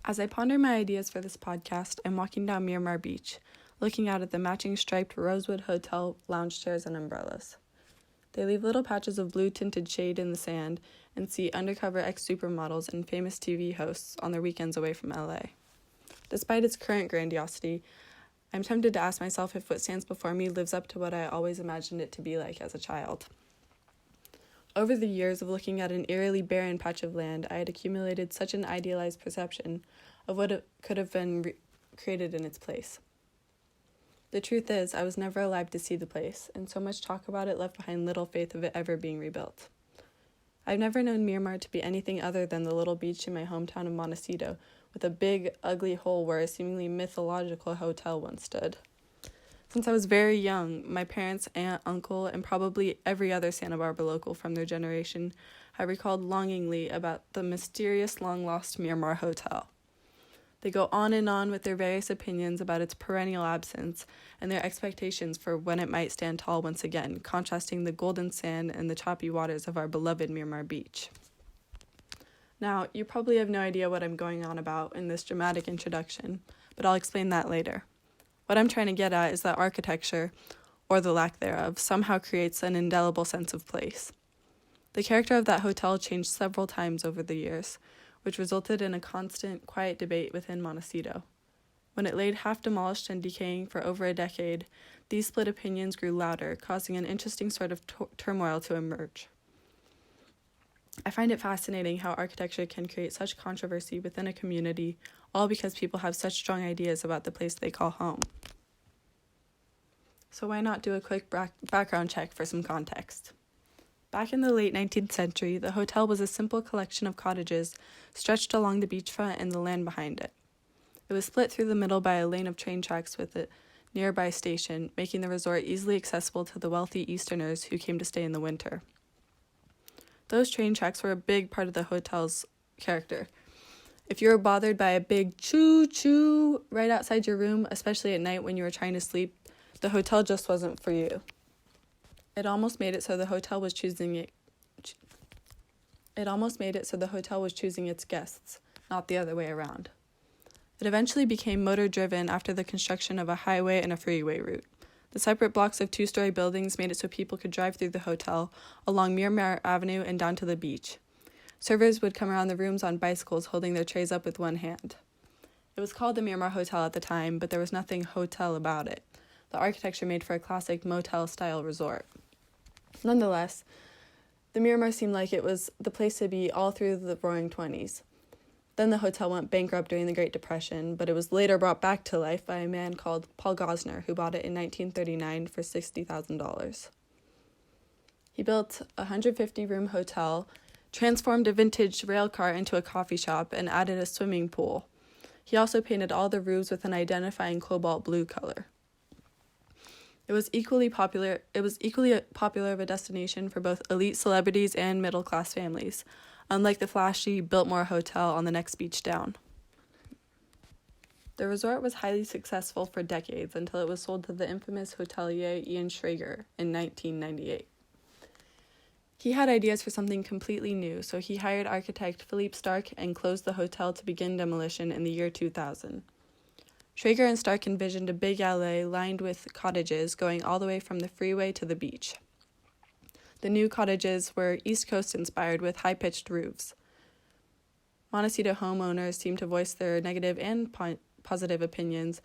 As I ponder my ideas for this podcast, I'm walking down Miramar Beach, looking out at the matching striped rosewood hotel lounge chairs and umbrellas. They leave little patches of blue-tinted shade in the sand and see undercover ex-supermodels and famous TV hosts on their weekends away from LA. Despite its current grandiosity, I'm tempted to ask myself if what stands before me lives up to what I always imagined it to be like as a child. Over the years of looking at an eerily barren patch of land, I had accumulated such an idealized perception of what could have been created in its place. The truth is, I was never alive to see the place, and so much talk about it left behind little faith of it ever being rebuilt. I've never known Miramar to be anything other than the little beach in my hometown of Montecito, with a big, ugly hole where a seemingly mythological hotel once stood. Since I was very young, my parents, aunt, uncle, and probably every other Santa Barbara local from their generation have recalled longingly about the mysterious long-lost Miramar Hotel. They go on and on with their various opinions about its perennial absence and their expectations for when it might stand tall once again, contrasting the golden sand and the choppy waters of our beloved Miramar Beach. Now, you probably have no idea what I'm going on about in this dramatic introduction, but I'll explain that later. What I'm trying to get at is that architecture, or the lack thereof, somehow creates an indelible sense of place. The character of that hotel changed several times over the years, which resulted in a constant, quiet debate within Montecito. When it laid half demolished and decaying for over a decade, these split opinions grew louder, causing an interesting sort of turmoil to emerge. I find it fascinating how architecture can create such controversy within a community, all because people have such strong ideas about the place they call home. So why not do a quick background check for some context? Back in the late 19th century, the hotel was a simple collection of cottages stretched along the beachfront and the land behind it. It was split through the middle by a lane of train tracks with a nearby station, making the resort easily accessible to the wealthy Easterners who came to stay in the winter. Those train tracks were a big part of the hotel's character. If you were bothered by a big choo-choo right outside your room, especially at night when you were trying to sleep, the hotel just wasn't for you. It almost made it so the hotel was choosing its guests, not the other way around. It eventually became motor-driven after the construction of a highway and a freeway route. The separate blocks of two-story buildings made it so people could drive through the hotel, along Miramar Avenue and down to the beach. Servers would come around the rooms on bicycles holding their trays up with one hand. It was called the Miramar Hotel at the time, but there was nothing hotel about it. The architecture made for a classic motel-style resort. Nonetheless, the Miramar seemed like it was the place to be all through the roaring 20s. Then the hotel went bankrupt during the Great Depression, but it was later brought back to life by a man called Paul Gosner, who bought it in 1939 for $60,000. He built a 150-room hotel, transformed a vintage rail car into a coffee shop, and added a swimming pool. He also painted all the roofs with an identifying cobalt blue color. It was equally popular of a destination for both elite celebrities and middle-class families, unlike the flashy Biltmore Hotel on the next beach down. The resort was highly successful for decades until it was sold to the infamous hotelier Ian Schrager in 1998. He had ideas for something completely new, so he hired architect Philippe Starck and closed the hotel to begin demolition in the year 2000. Schrager and Starck envisioned a big alley lined with cottages going all the way from the freeway to the beach. The new cottages were East Coast inspired with high-pitched roofs. Montecito homeowners seemed to voice their negative and positive opinions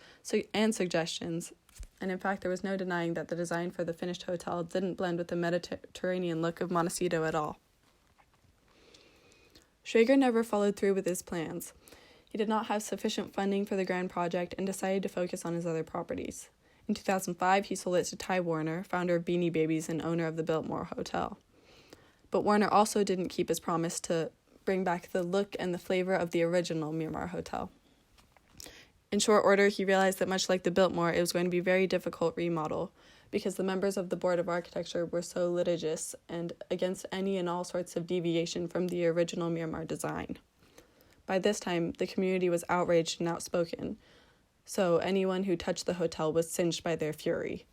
and suggestions, and in fact there was no denying that the design for the finished hotel didn't blend with the Mediterranean look of Montecito at all. Schrager never followed through with his plans. He did not have sufficient funding for the grand project and decided to focus on his other properties. In 2005, he sold it to Ty Warner, founder of Beanie Babies and owner of the Biltmore Hotel. But Warner also didn't keep his promise to bring back the look and the flavor of the original Miramar Hotel. In short order, he realized that much like the Biltmore, it was going to be a very difficult remodel because the members of the Board of Architecture were so litigious and against any and all sorts of deviation from the original Miramar design. By this time, the community was outraged and outspoken, so anyone who touched the hotel was singed by their fury.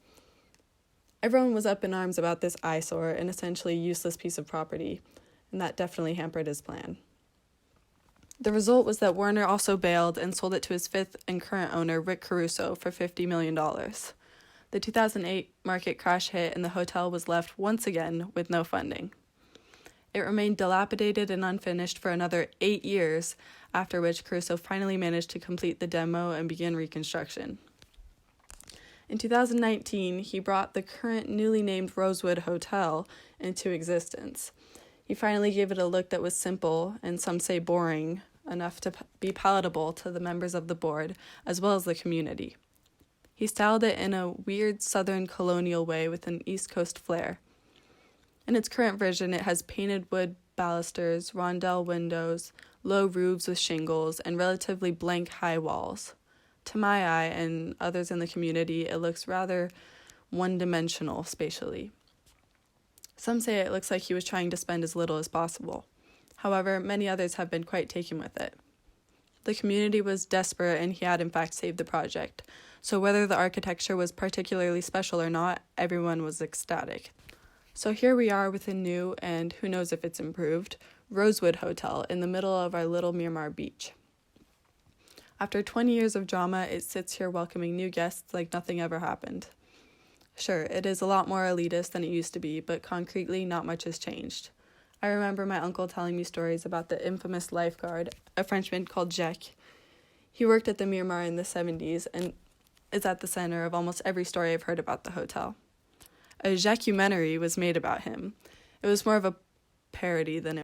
Everyone was up in arms about this eyesore and essentially useless piece of property, and that definitely hampered his plan. The result was that Warner also bailed and sold it to his fifth and current owner, Rick Caruso, for $50 million. The 2008 market crash hit and the hotel was left once again with no funding. It remained dilapidated and unfinished for another 8 years, after which Caruso finally managed to complete the demo and begin reconstruction. In 2019, he brought the current newly named Rosewood Hotel into existence. He finally gave it a look that was simple, and some say boring, enough to be palatable to the members of the board, as well as the community. He styled it in a weird southern colonial way with an East Coast flair. In its current version, it has painted wood balusters, rondel windows, low roofs with shingles, and relatively blank high walls. To my eye and others in the community, it looks rather one-dimensional spatially. Some say it looks like he was trying to spend as little as possible. However, many others have been quite taken with it. The community was desperate and he had in fact saved the project, so whether the architecture was particularly special or not, everyone was ecstatic. So here we are with a new, and who knows if it's improved, Rosewood Hotel in the middle of our little Miramar beach. After 20 years of drama, it sits here welcoming new guests like nothing ever happened. Sure, it is a lot more elitist than it used to be, but concretely, not much has changed. I remember my uncle telling me stories about the infamous lifeguard, a Frenchman called Jacques. He worked at the Miramar in the 70s and is at the center of almost every story I've heard about the hotel. A Jacques-umentary was made about him. It was more of a parody than